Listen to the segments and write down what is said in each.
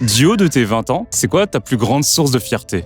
Du haut de tes 20 ans, c'est quoi ta plus grande source de fierté?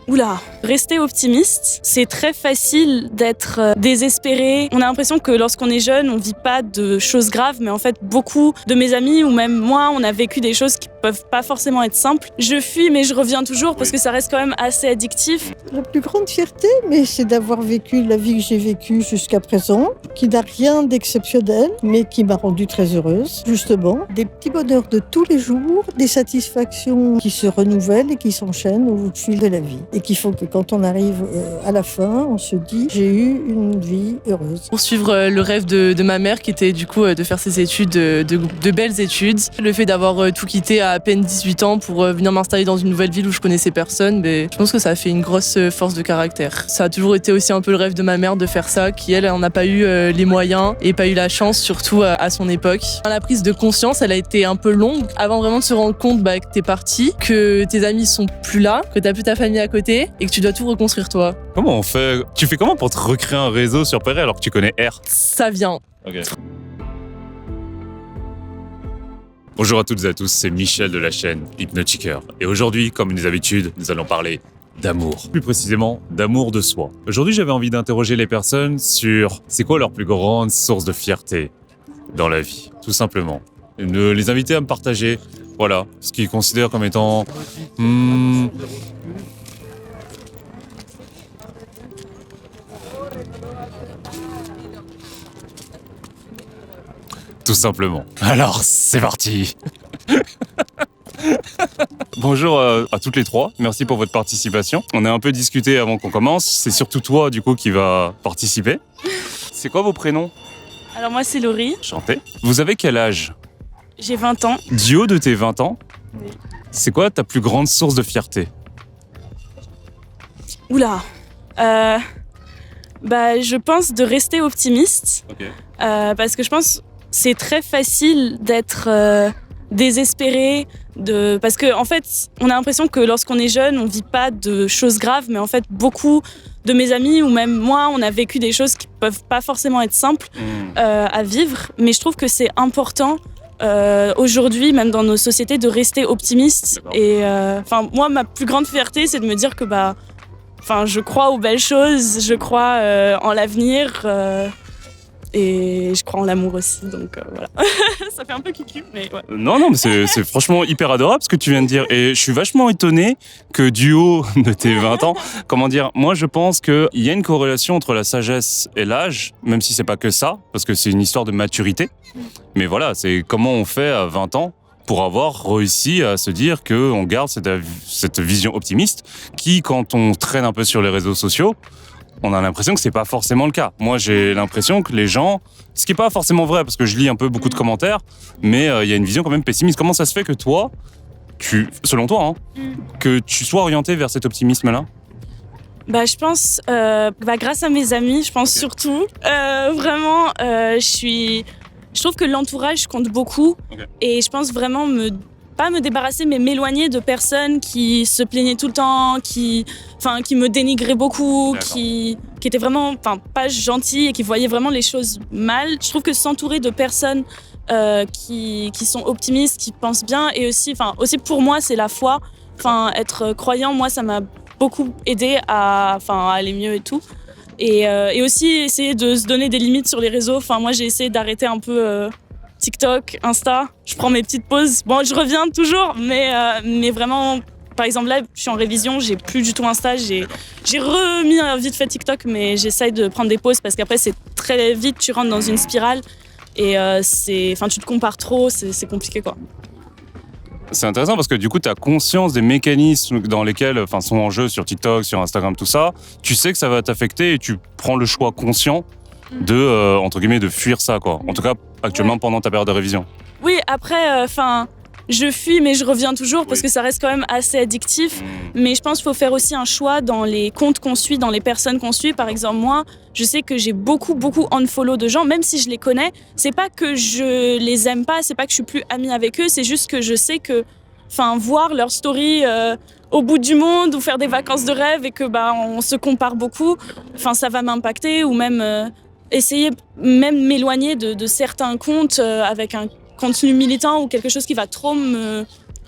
Oula, rester optimiste, c'est très facile d'être désespéré. On a l'impression que lorsqu'on est jeune, on vit pas de choses graves, mais en fait, beaucoup de mes amis ou même moi, on a vécu des choses qui peuvent pas forcément être simples. Je fuis, mais je reviens toujours parce que ça reste quand même assez addictif. La plus grande fierté, mais c'est d'avoir vécu la vie que j'ai vécue jusqu'à présent, qui n'a rien d'exceptionnel, mais qui m'a rendue très heureuse, justement. Des petits bonheurs de tous les jours, des satisfactions qui se renouvellent et qui s'enchaînent au fil de la vie. Et qui font que quand on arrive à la fin, on se dit « j'ai eu une vie heureuse ». Poursuivre le rêve de ma mère qui était du coup de faire ses études, de belles études. Le fait d'avoir tout quitté à peine 18 ans pour venir m'installer dans une nouvelle ville où je connaissais personne, mais je pense que ça a fait une grosse force de caractère. Ça a toujours été aussi un peu le rêve de ma mère de faire ça, qui elle n'a pas eu les moyens et pas eu la chance, surtout à son époque. La prise de conscience, elle a été un peu longue avant vraiment de se rendre compte que t'es parti, que tes amis sont plus là, que t'as plus ta famille à côté et que tu dois tout reconstruire toi. Comment on fait? Tu fais comment pour te recréer un réseau sur Perret alors que tu connais R? Ça vient. Ok. Bonjour à toutes et à tous, c'est Michel de la chaîne Hypnotiqueur. Et aujourd'hui, comme une des habitudes, nous allons parler d'amour. Plus précisément, d'amour de soi. Aujourd'hui, j'avais envie d'interroger les personnes sur c'est quoi leur plus grande source de fierté dans la vie, tout simplement. De les inviter à me partager, voilà, ce qu'ils considèrent comme étant... Tout simplement. Alors, c'est parti. Bonjour à toutes les trois, merci pour votre participation. On a un peu discuté avant qu'on commence, c'est surtout toi du coup qui va participer. C'est quoi vos prénoms? Alors moi, c'est Laurie, Chanté. Vous avez quel âge? j'ai 20 ans. Du haut de tes 20 ans, Oui. c'est quoi ta plus grande source de fierté? Oula, je pense de rester optimiste parce que je pense c'est très facile d'être désespéré, parce que en fait, on a l'impression que lorsqu'on est jeune, on vit pas de choses graves, mais en fait, beaucoup de mes amis ou même moi, on a vécu des choses qui peuvent pas forcément être simples à vivre, mais je trouve que c'est important aujourd'hui, même dans nos sociétés, de rester optimiste. D'accord. Et moi, ma plus grande fierté, c'est de me dire que je crois aux belles choses, je crois en l'avenir. Et je crois en l'amour aussi, donc voilà. Ça fait un peu cucu, mais ouais. Non, mais c'est franchement hyper adorable ce que tu viens de dire. Et je suis vachement étonné que du haut de tes 20 ans, moi je pense qu'il y a une corrélation entre la sagesse et l'âge, même si c'est pas que ça, parce que c'est une histoire de maturité. Mais voilà, c'est comment on fait à 20 ans pour avoir réussi à se dire qu'on garde cette vision optimiste qui, quand on traîne un peu sur les réseaux sociaux, on a l'impression que c'est pas forcément le cas. Moi, j'ai l'impression que les gens, ce qui est pas forcément vrai, parce que je lis un peu beaucoup de commentaires, mais il y a une vision quand même pessimiste. Comment ça se fait que toi, selon toi, que tu sois orienté vers cet optimisme-là? Je pense, grâce à mes amis, je pense surtout. Vraiment, je trouve que l'entourage compte beaucoup. Et je pense vraiment pas me débarrasser, mais m'éloigner de personnes qui se plaignaient tout le temps, qui me dénigraient beaucoup, qui étaient vraiment pas gentilles et qui voyaient vraiment les choses mal. Je trouve que s'entourer de personnes qui sont optimistes, qui pensent bien, et aussi pour moi, c'est la foi. Être croyant, moi, ça m'a beaucoup aidé à aller mieux et tout. Et aussi essayer de se donner des limites sur les réseaux. Moi, j'ai essayé d'arrêter un peu... TikTok, Insta, je prends mes petites pauses. Bon, je reviens toujours, mais vraiment, par exemple, là, je suis en révision, j'ai plus du tout Insta, j'ai remis vite fait TikTok, mais j'essaye de prendre des pauses parce qu'après, c'est très vite, tu rentres dans une spirale et tu te compares trop, c'est compliqué, quoi. C'est intéressant parce que du coup, tu as conscience des mécanismes dans lesquels sont en jeu sur TikTok, sur Instagram, tout ça. Tu sais que ça va t'affecter et tu prends le choix conscient de, entre guillemets, de fuir ça, quoi. En tout cas, actuellement, pendant ta période de révision. Oui, après, je fuis, mais je reviens toujours parce que ça reste quand même assez addictif. Mais je pense qu'il faut faire aussi un choix dans les comptes qu'on suit, dans les personnes qu'on suit. Par exemple, moi, je sais que j'ai beaucoup unfollow de gens, même si je les connais. C'est pas que je les aime pas, c'est pas que je suis plus amie avec eux, c'est juste que je sais que, voir leur story au bout du monde ou faire des vacances de rêve et que on se compare beaucoup, ça va m'impacter, ou même essayer même m'éloigner de certains comptes avec un contenu militant ou quelque chose qui va trop me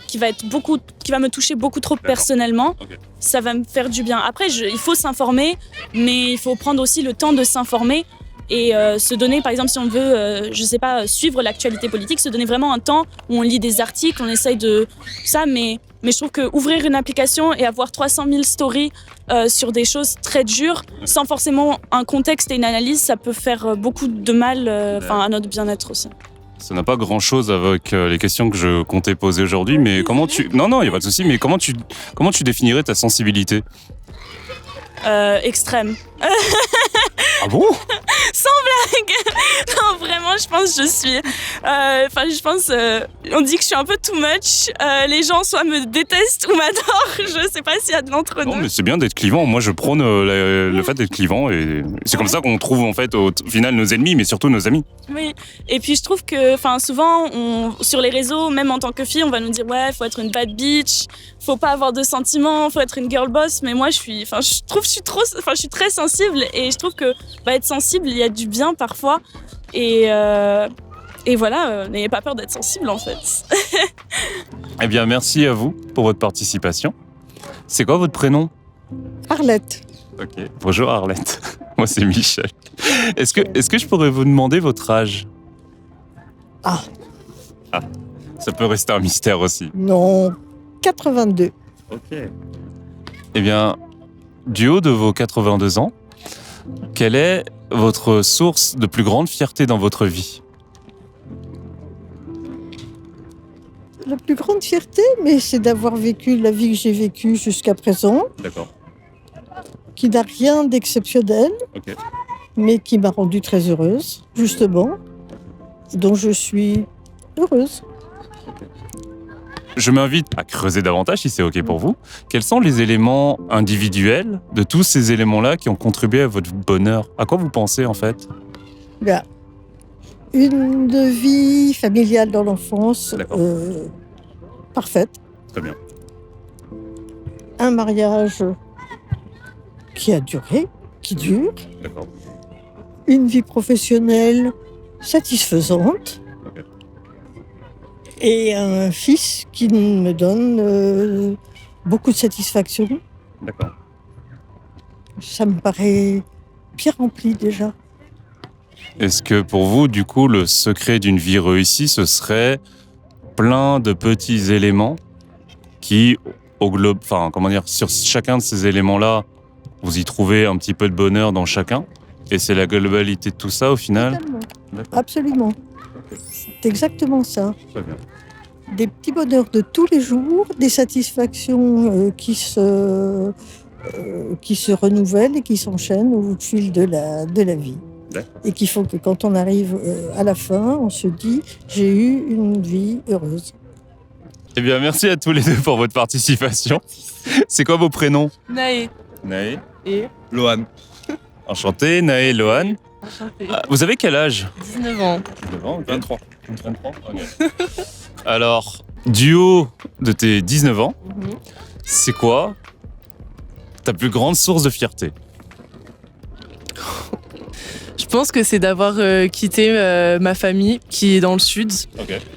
qui va me toucher beaucoup trop personnellement, ça va me faire du bien. Après, il faut s'informer, mais il faut prendre aussi le temps de s'informer et se donner, par exemple, si on veut, je sais pas, suivre l'actualité politique, se donner vraiment un temps où on lit des articles, on essaye de ça, mais je trouve qu'ouvrir une application et avoir 300 000 stories sur des choses très dures, sans forcément un contexte et une analyse, ça peut faire beaucoup de mal à notre bien-être aussi. Ça n'a pas grand-chose avec les questions que je comptais poser aujourd'hui, mais comment tu... Non, il n'y a pas de souci, mais comment tu définirais ta sensibilité ? Extrême. Ah bon ? Sans blague. Non, vraiment, je pense que je suis... on dit que je suis un peu too much. Les gens soit me détestent ou m'adorent. Je sais pas s'il y a de l'entre-deux. Non, mais c'est bien d'être clivant. Moi, je prône le fait d'être clivant. Et c'est comme ça qu'on trouve, en fait, au final, nos ennemis, mais surtout nos amis. Oui. Et puis, je trouve que souvent, sur les réseaux, même en tant que fille, on va nous dire « Ouais, faut être une bad bitch. Faut pas avoir de sentiments. Faut être une girl boss. » Mais moi, je suis très sensible. Et je trouve que être sensible, il y a du bien parfois. Et voilà, n'ayez pas peur d'être sensible en fait. Eh bien, merci à vous pour votre participation. C'est quoi votre prénom ? Arlette. Ok. Bonjour Arlette. Moi, c'est Michel. Est-ce que je pourrais vous demander votre âge ? Ah, Ça peut rester un mystère aussi. non, 82. Ok. Eh bien, du haut de vos 82 ans, quelle est votre source de plus grande fierté dans votre vie ? La plus grande fierté, mais c'est d'avoir vécu la vie que j'ai vécue jusqu'à présent, D'accord. qui n'a rien d'exceptionnel, Ok. mais qui m'a rendue très heureuse, justement, dont je suis heureuse. Je m'invite à creuser davantage, si c'est OK pour vous. Quels sont les éléments individuels de tous ces éléments-là qui ont contribué à votre bonheur ? À quoi vous pensez, en fait ? Bien. Une vie familiale dans l'enfance D'accord. parfaite. Très bien. Un mariage qui a duré, qui dure. D'accord. Une vie professionnelle satisfaisante. Ok. Et un fils qui me donne beaucoup de satisfaction. D'accord. Ça me paraît bien rempli déjà. Est-ce que pour vous, du coup, le secret d'une vie réussie, ce serait plein de petits éléments qui, sur chacun de ces éléments-là, vous y trouvez un petit peu de bonheur dans chacun, et c'est la globalité de tout ça au final ? Totalement. D'accord. Absolument. C'est exactement ça. Très bien. Des petits bonheurs de tous les jours, des satisfactions qui se renouvellent et qui s'enchaînent au fil de la vie. D'accord. Et qui font que quand on arrive à la fin, on se dit « j'ai eu une vie heureuse ». Eh bien, merci à tous les deux pour votre participation. C'est quoi vos prénoms ? Naé. Naé. Et Lohan. Enchanté, Naé, Lohan. Enchanté. Vous avez quel âge ? 19 ans. 23. 23. Ok. Alors, du haut de tes 19 ans, c'est quoi ta plus grande source de fierté ? Je pense que c'est d'avoir quitté ma famille qui est dans le sud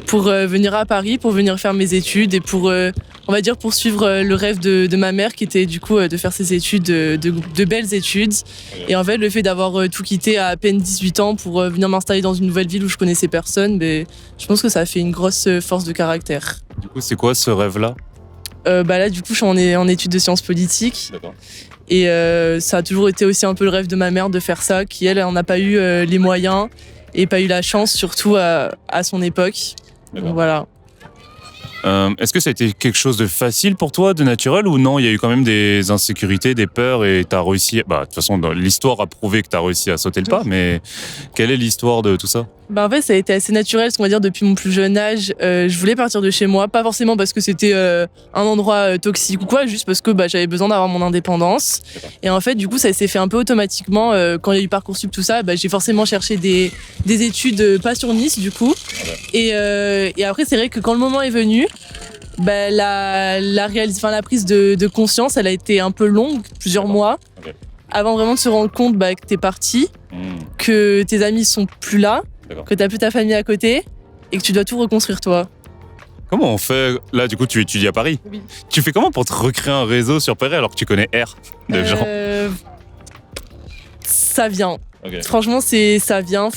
pour venir à Paris, pour venir faire mes études et pour, on va dire, poursuivre le rêve de ma mère qui était du coup de faire ses études, de belles études. Et en fait, le fait d'avoir tout quitté à peine 18 ans pour venir m'installer dans une nouvelle ville où je connaissais personne, mais je pense que ça a fait une grosse force de caractère. Du coup, c'est quoi ce rêve-là ? Là, du coup, je suis en études de sciences politiques. D'accord. Et ça a toujours été aussi un peu le rêve de ma mère de faire ça, qui elle n'a pas eu les moyens et pas eu la chance, surtout à son époque. Donc voilà. Est-ce que ça a été quelque chose de facile pour toi, de naturel, ou non, il y a eu quand même des insécurités, des peurs et tu as réussi... de toute façon, l'histoire a prouvé que tu as réussi à sauter le pas, mais quelle est l'histoire de tout ça ? En fait, ça a été assez naturel, parce qu'on va dire, depuis mon plus jeune âge. Je voulais partir de chez moi, pas forcément parce que c'était un endroit toxique ou quoi, juste parce que j'avais besoin d'avoir mon indépendance. Et en fait, du coup, ça s'est fait un peu automatiquement. Quand il y a eu Parcoursup, tout ça, j'ai forcément cherché des études pas sur Nice, du coup. Et après, c'est vrai que quand le moment est venu, la prise de conscience, elle a été un peu longue, plusieurs mois, avant vraiment de se rendre compte que t'es parti, que tes amis sont plus là, que t'as plus ta famille à côté et que tu dois tout reconstruire toi. Comment on fait? Là, du coup, tu étudies à Paris. Oui. Tu fais comment pour te recréer un réseau sur Paris alors que tu connais R de gens? Ça vient. Ok. Franchement, ça vient.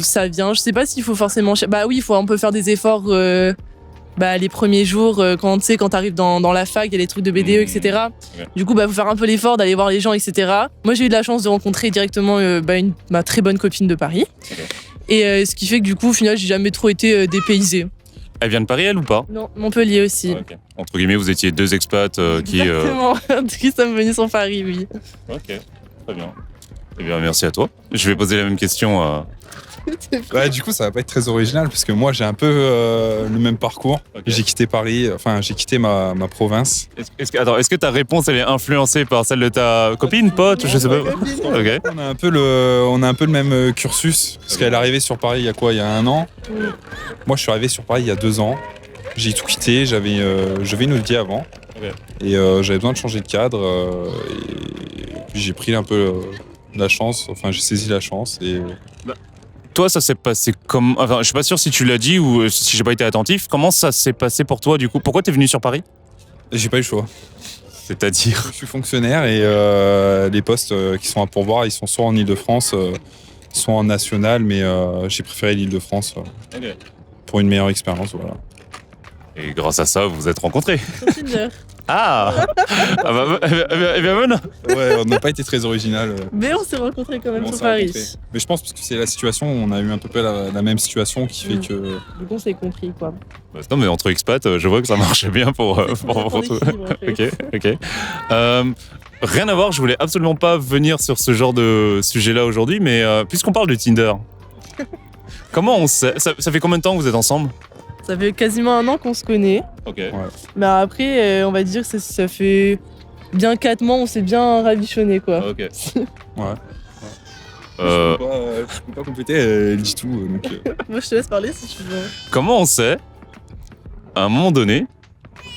Ça vient. Je sais pas s'il faut forcément. Bah oui, on peut faire des efforts. Les premiers jours, quand t'arrives dans la fac, il y a les trucs de BDE, etc. Ok. Du coup, faut faire un peu l'effort d'aller voir les gens, etc. Moi, j'ai eu de la chance de rencontrer directement ma très bonne copine de Paris. Ok. Et ce qui fait que du coup, au final, j'ai jamais trop été dépaysée. Elle vient de Paris, elle, ou pas? Non, Montpellier aussi. Ok. Entre guillemets, vous étiez deux expats qui... Exactement. Qui sommes venus sur Paris, oui. Ok, très bien. Eh bien, merci à toi. Je vais poser la même question à... Ouais, du coup, ça va pas être très original parce que moi, j'ai un peu le même parcours. Ok. J'ai quitté Paris, enfin, j'ai quitté ma province. Est-ce que ta réponse, elle est influencée par celle de ta copine, pote, je sais pas? Ok. On a un peu le même cursus parce qu'elle est arrivée sur Paris il y a quoi? Il y a 1 an. Moi, je suis arrivé sur Paris il y a 2 ans. J'ai tout quitté. J'avais une autre vie avant. Ok. Et j'avais besoin de changer de cadre. Et puis j'ai pris un peu la chance. Enfin, j'ai saisi la chance et. Toi, ça s'est passé comme... Enfin, je suis pas sûr si tu l'as dit ou si j'ai pas été attentif. Comment ça s'est passé pour toi, du coup? Pourquoi t'es venu sur Paris? J'ai pas eu le choix. C'est-à-dire? Je suis fonctionnaire et les postes qui sont à pourvoir, ils sont soit en Ile-de-France, soit en national, mais j'ai préféré l'Île-de-France pour une meilleure expérience. Voilà. Et grâce à ça, vous vous êtes rencontrés. Sur Tinder. Ah, eh bien, bonne. Ouais, on n'a pas été très original. Mais on s'est rencontrés quand même On sur s'est Paris. rencontrés. Mais je pense parce que c'est la situation, on a eu un peu près la même situation qui fait que. Du coup, on s'est compris, quoi. Non, mais entre expats, je vois que ça marche bien pour tout. Ok. Rien à voir, je voulais absolument pas venir sur ce genre de sujet-là aujourd'hui, mais puisqu'on parle de Tinder, comment on sait? Ça fait combien de temps que vous êtes ensemble? Ça fait quasiment 1 an qu'on se connaît. Ok. Mais après, on va dire que ça fait bien 4 mois, on s'est bien rabichonné, quoi. Ok. Ouais. Euh, Je peux pas compléter, elle dit tout. Donc, Moi, je te laisse parler si tu veux. Comment on sait, à un moment donné,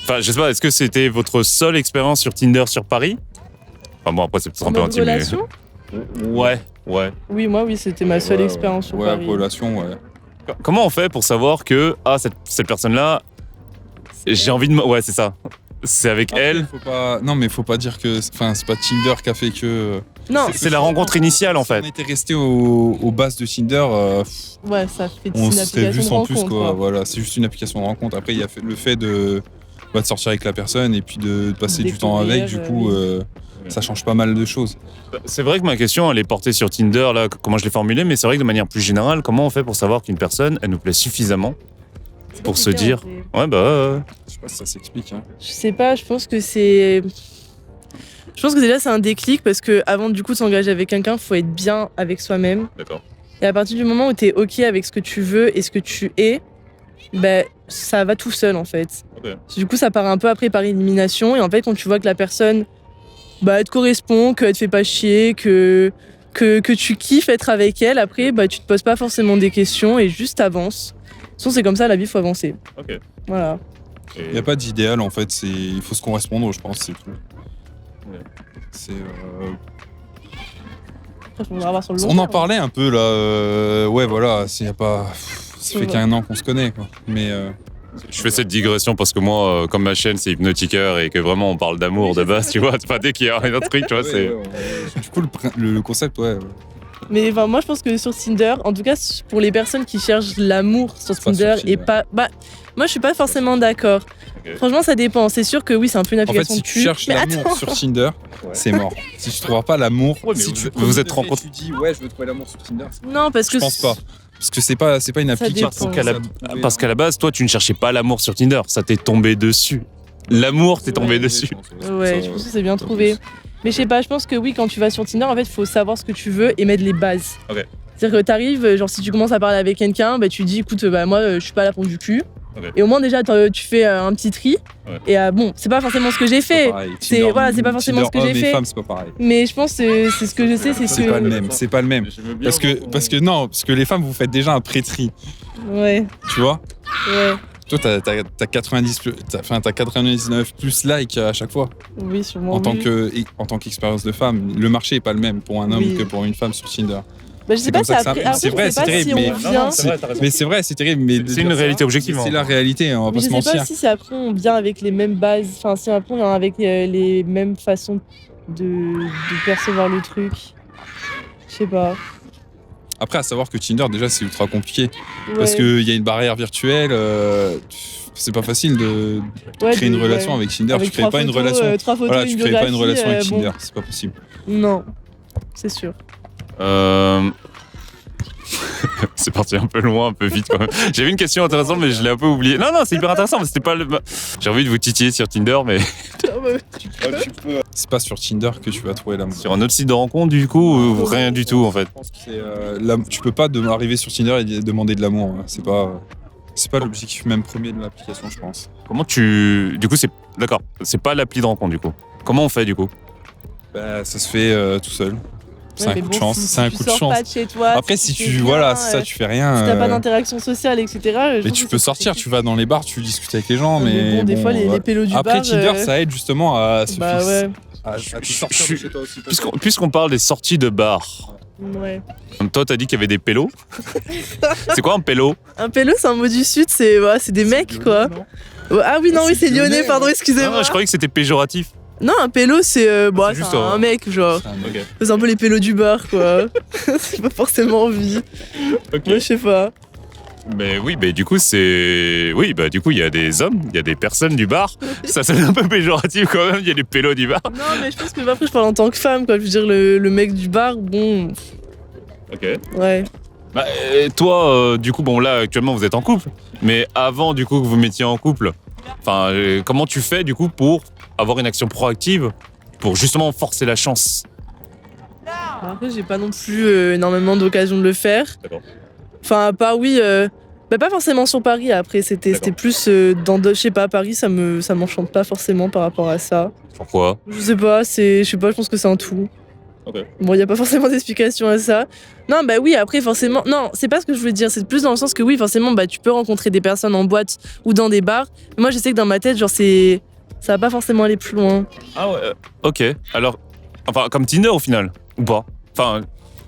enfin, je sais pas, est-ce que c'était votre seule expérience sur Tinder sur Paris? Enfin bon, après, c'est peut-être un peu En mode intime, mais... relation Ouais. Oui, moi, oui, c'était ma seule expérience sur ouais, Paris. relation, ouais. Comment on fait pour savoir que, cette personne-là, j'ai envie de... Ouais, c'est ça. C'est avec Après, elle. Non, mais faut pas dire que. Enfin, c'est pas Tinder qui a fait que. Non, C'est la rencontre initiale, en Si on fait. était resté aux bases de Tinder, ouais, ça fait on une se serait vu application de sans plus, rencontre, quoi. Voilà, c'est juste une application de rencontre. Après, il y a le fait de sortir avec la personne et puis de passer du temps avec. Du coup, ça change pas mal de choses. C'est vrai que ma question, elle est portée sur Tinder, là, comment je l'ai formulée, mais c'est vrai que de manière plus générale, comment on fait pour savoir qu'une personne, elle nous plaît suffisamment pour se dire... Ouais, bah... Je sais pas si ça s'explique. Hein. Je sais pas, je pense que c'est... Je pense que déjà c'est un déclic parce que avant du coup de s'engager avec quelqu'un, faut être bien avec soi-même. D'accord. Et à partir du moment où t'es ok avec ce que tu veux et ce que tu es, ben ça va tout seul en fait. Ok. Du coup ça part un peu après par élimination et en fait quand tu vois que la personne, elle te correspond, qu'elle te fait pas chier, que tu kiffes être avec elle, après tu te poses pas forcément des questions et juste avances. De toute façon c'est comme ça la vie, faut avancer. Ok. Voilà. Il n'y a pas d'idéal en fait, il faut se correspondre, je pense, c'est tout. Ouais. C'est, Après, faudra voir sur le long on en terme. parlait un peu là, ouais voilà, ça fait qu'1 an qu'on se connaît quoi. Mais Je fais cette digression parce que moi, comme ma chaîne, c'est Hypnotiqueur et que vraiment on parle d'amour de base, tu vois. Enfin, dès qu'il y a un autre truc, tu vois, c'est... Du coup, le concept, ouais. Mais enfin, moi je pense que sur Tinder, en tout cas pour les personnes qui cherchent l'amour sur C'est pas Tinder sur et Tinder. pas... moi je suis pas forcément d'accord. Ok. Franchement ça dépend. C'est sûr que oui c'est un peu une En fait, application si de tu cul. cherches Mais l'amour attends. sur Tinder, c'est mort. Si tu trouveras pas l'amour, Ouais, mais si vous tu vous êtes rencontrés. Tu dis ouais, je veux trouver l'amour sur Tinder. Non parce que... Je pense pas. Parce que c'est pas une Ça appli qui dépend. Parce qu'à la base, toi, tu ne cherchais pas l'amour sur Tinder, ça t'est tombé dessus. L'amour t'est tombé dessus. Ouais, je pense que c'est bien trouvé. Mais je sais pas, je pense que oui, quand tu vas sur Tinder, en fait, il faut savoir ce que tu veux et mettre les bases. Ok. C'est-à-dire que t'arrives, genre si tu commences à parler avec quelqu'un, tu dis écoute, moi je suis pas là pour du cul. Ok. Et au moins déjà tu fais un petit tri. Ouais. Et bon, c'est pas forcément ce que j'ai fait. C'est pas forcément ce que j'ai fait. Femmes, c'est pas pareil. Mais je pense que c'est ce que je sais, c'est C'est que... pas le même, c'est pas le même. Parce que les femmes, vous faites déjà un pré-tri, Ouais, tu vois. ouais, Toi, t'as 99 plus likes à chaque fois. oui, sûrement. En tant oui. qu'expérience de femme, le marché est pas le même pour un homme Oui. que pour une femme sur Tinder. Bah, je sais C'est pas comme si ça que après, ça- après, c'est je vrai, sais pas c'est terrible, si mais- on Non, vient. non, c'est vrai, t'as raison. Mais c'est vrai, c'est terrible. Mais C'est une réalité objective. C'est hein. la réalité, on va Mais pas je se sais pas mentir. si après on vient avec les mêmes bases, enfin si après on vient avec les mêmes façons de percevoir le truc. Je sais pas. Après, à savoir que Tinder, déjà, c'est ultra compliqué. Ouais. Parce qu'il y a une barrière virtuelle. C'est pas facile de Ouais, créer une relation avec Tinder. avec Tu crées pas une relation. trois photos, Voilà, une tu crées pas une biographie, relation avec bon, Tinder. C'est pas possible. Non, c'est sûr. C'est parti un peu loin, un peu vite quand même. J'avais une question intéressante, mais je l'ai un peu oubliée. Non, c'est hyper intéressant, mais c'était pas le. J'ai envie de vous titiller sur Tinder, mais C'est pas sur Tinder que tu vas trouver l'amour. sur un autre site de rencontre, du coup, ou rien du tout, en fait. Je pense que tu peux pas arriver sur Tinder et demander de l'amour. Hein. C'est pas l'objectif même premier de l'application, je pense. Comment tu. Du coup, c'est. D'accord, c'est pas l'appli de rencontre, du coup. Comment on fait, du coup? Bah, ça se fait tout seul. C'est Ouais, un mais coup bon, de chance. si C'est un tu coup de sors chance. pas de chez toi, Après, si fais tu rien, voilà, c'est ça, tu fais rien. si t'as pas d'interaction sociale, etc. je Mais pense tu que peux c'est sortir, compliqué. tu vas dans les bars, tu discutes avec les gens, mais bon, des fois les ouais. pélos du Après bar. Tinder, ça aide justement à se Bah ouais, à te sortir de chez toi aussi. Puisqu'on parle des sorties de bar, ouais. toi, t'as dit qu'il y avait des pélos. C'est quoi un pélo? Un pélo, c'est un mot du sud, c'est des mecs quoi. Ouais, ah oui, non, oui, c'est lyonnais, pardon, excusez-moi. Non, je croyais que c'était péjoratif. Non, un pélo, c'est C'est c'est juste un mec, genre. Ok. C'est un peu les pélos du bar, quoi. C'est pas forcément envie. Ok. Moi, je sais pas. Mais oui, mais du coup, c'est. Oui, bah, du coup, il y a des hommes, il y a des personnes du bar. Ça sonne un peu péjoratif quand même, il y a des pélos du bar. Non, mais je pense que après, je parle en tant que femme, quoi. Je veux dire, le mec du bar, bon. Ok. Ouais. Bah, et toi, du coup, bon, là, actuellement, vous êtes en couple. Mais avant, du coup, que vous mettiez en couple, enfin, comment tu fais, du coup, pour avoir une action proactive pour justement forcer la chance? Après, j'ai pas non plus énormément d'occasion de le faire. D'accord. Enfin, à part, oui. Pas forcément sur Paris, après, c'était plus dans d'autres. Je sais pas, Paris, ça m'enchante pas forcément par rapport à ça. Pourquoi? Je sais pas, je pense que c'est un tout. Ok. Bon, il n'y a pas forcément d'explication à ça. Non, bah oui, après, forcément. Non, c'est pas ce que je veux dire. C'est plus dans le sens que oui, forcément, bah tu peux rencontrer des personnes en boîte ou dans des bars. Mais moi, je sais que dans ma tête, genre, ça va pas forcément aller plus loin. Ah ouais. Ok. Alors, enfin, comme Tinder au final, ou pas? Enfin,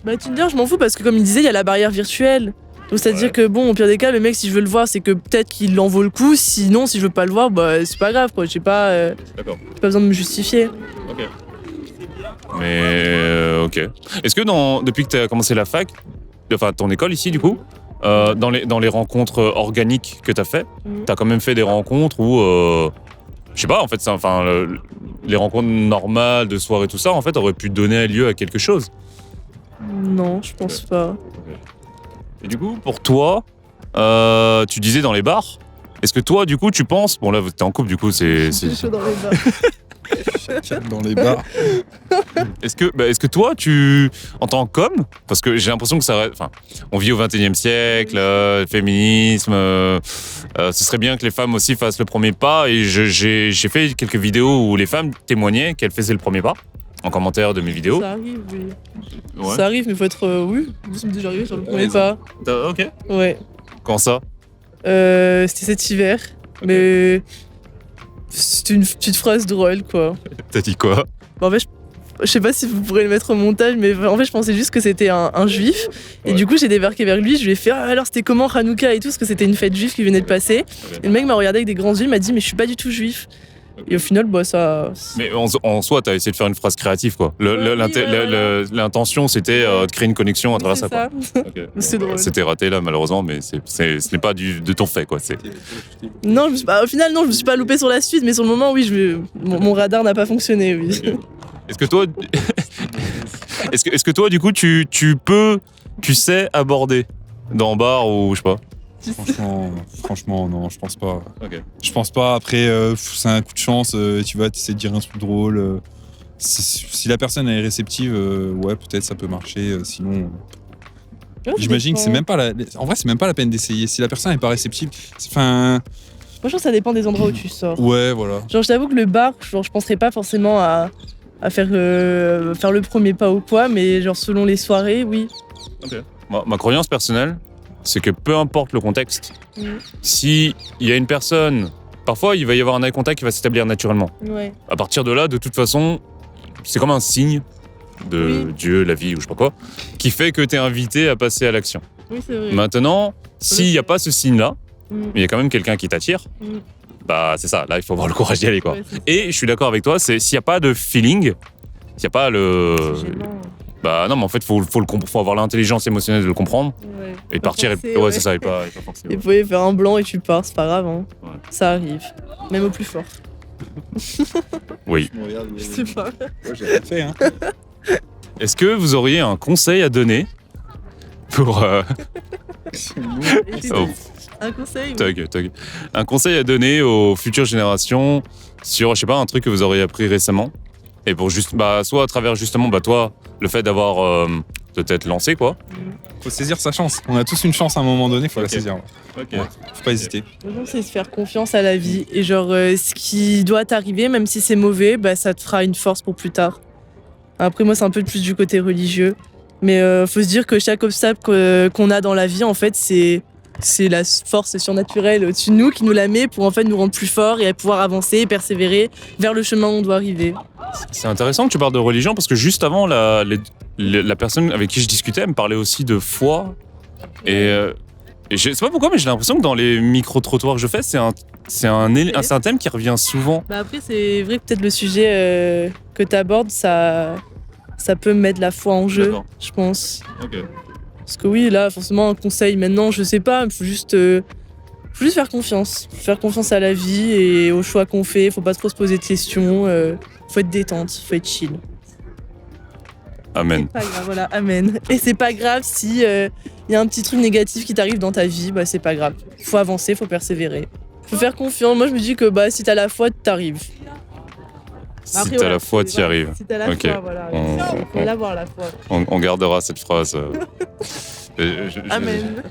Bah, Tinder, je m'en fous parce que, comme il disait, il y a la barrière virtuelle. Donc, c'est-à-dire Ouais. que, bon, au pire des cas, le mec, si je veux le voir, c'est que peut-être qu'il en vaut le coup. Sinon, si je veux pas le voir, bah, c'est pas grave, quoi. J'ai pas d'accord. pas besoin de me justifier. Ok. Mais ok. Est-ce que depuis que tu as commencé la fac, enfin ton école ici du coup, dans les rencontres organiques que tu as fait, Mhm. tu as quand même fait des rencontres où, je sais pas, en fait, les rencontres normales de soirée tout ça, en fait, auraient pu donner lieu à quelque chose. Non, je pense pas. Et du coup, pour toi, tu disais dans les bars, est-ce que toi, du coup, tu penses, bon là, tu es en couple, du coup, c'est chaud dans les bars. Chacun dans les bars. Est-ce que toi, en tant qu'homme, parce que j'ai l'impression que on vit au XXIe siècle, le féminisme, ce serait bien que les femmes aussi fassent le premier pas. Et j'ai fait quelques vidéos où les femmes témoignaient qu'elles faisaient le premier pas en commentaire de mes vidéos. Ça arrive, oui. Ouais. Ça arrive, mais faut être. Oui, vous êtes déjà arrivé sur le premier raison. pas. Ok. Ouais. Quand ça? C'était cet hiver. Mais. C'était une petite phrase drôle, quoi. T'as dit quoi? En fait, je sais pas si vous pourrez le mettre au montage, mais en fait, je pensais juste que c'était un juif. Et Ouais. du coup, j'ai débarqué vers lui, je lui ai fait alors c'était comment Hanouka et tout, parce que c'était une fête juive qui venait de passer. Et le mec m'a regardé avec des grands yeux, il m'a dit mais je suis pas du tout juif. Et au final, bah ça. Mais en soi, t'as essayé de faire une phrase créative, quoi. L'intention, c'était de créer une connexion à travers ça, quoi. Ok. C'est drôle. C'était raté là, malheureusement, mais ce n'est pas de ton fait, quoi. Non, au final, non, je me suis pas loupé sur la suite, mais sur le moment, oui, mon radar n'a pas fonctionné, oui. Ok. Est-ce que toi, est-ce que toi, du coup, tu sais aborder dans un bar ou je sais pas? Franchement, non, je pense pas. Ok. Je pense pas. Après, c'est un coup de chance. Tu vas essayer de dire un truc drôle. Si la personne est réceptive, ouais, peut-être ça peut marcher. Sinon, j'imagine que c'est même pas en vrai, c'est même pas la peine d'essayer. Si la personne n'est pas réceptive, enfin, Moi, je pense que ça dépend des endroits où tu sors. ouais, voilà. Genre, je t'avoue que le bar, genre, je penserais pas forcément à faire le premier pas ou quoi, mais genre, selon les soirées, oui. Ma croyance personnelle, c'est que peu importe le contexte, si il y a une personne, parfois il va y avoir un eye contact qui va s'établir naturellement. Ouais. À partir de là, de toute façon, c'est comme un signe de Dieu, la vie ou je sais pas quoi, qui fait que tu es invité à passer à l'action. Oui, c'est vrai. Maintenant, s'il n'y a pas ce signe-là, Mm. mais il y a quand même quelqu'un qui t'attire, Mm. bah c'est ça, là il faut avoir le courage d'y aller quoi. Ouais, c'est ça. Et je suis d'accord avec toi, c'est s'il n'y a pas de feeling, s'il n'y a pas le... C'est gênant. Bah non mais en fait faut avoir l'intelligence émotionnelle de le comprendre Ouais. et de Pas partir, forcer, ouais c'est ça, et pas forcer. Et vous pouvez faire un blanc et tu pars, c'est pas grave. Hein. Ouais. Ça arrive. Même au plus fort. Oui. Je sais pas. J'ai rien fait, hein. Est-ce que vous auriez un conseil à donner pour... Oh, Un conseil oui. Tug. Un conseil à donner aux futures générations sur, je sais pas, un truc que vous auriez appris récemment et pour juste, soit à travers justement, toi, le fait d'avoir peut-être lancé quoi. Faut saisir sa chance. On a tous une chance à un moment donné, faut la Ok. saisir. Ok. Ouais. Faut pas hésiter. Maintenant, c'est se faire confiance à la vie. Et genre, ce qui doit t'arriver, même si c'est mauvais, ça te fera une force pour plus tard. Après, moi, c'est un peu plus du côté religieux. Mais faut se dire que chaque obstacle qu'on a dans la vie, en fait, c'est la force surnaturelle au-dessus de nous qui nous la met pour en fait nous rendre plus forts et pouvoir avancer et persévérer vers le chemin où on doit arriver. C'est intéressant que tu parles de religion parce que juste avant, la personne avec qui je discutais, elle me parlait aussi de foi. Et je sais pas pourquoi, mais j'ai l'impression que dans les micro-trottoirs que je fais, c'est un thème qui revient souvent. Après, c'est vrai que peut-être le sujet que tu abordes, ça peut mettre la foi en jeu, D'accord. je pense. Ok. Parce que oui, là, forcément, un conseil maintenant, je sais pas, il faut juste faire confiance. Faire confiance à la vie et aux choix qu'on fait. Faut pas trop se poser de questions. Faut être détente, faut être chill. Amen. C'est pas grave, voilà, amen. Et c'est pas grave si y a un petit truc négatif qui t'arrive dans ta vie, c'est pas grave. Faut avancer, faut persévérer. Faut faire confiance. Moi, je me dis que si t'as la foi, t'arrives. Si Après, t'as voilà, la foi, c'est- t'y arrives. Si t'as la Ok. foi, voilà. On- Faut l'avoir, la foi. On gardera cette phrase. Je- Amen.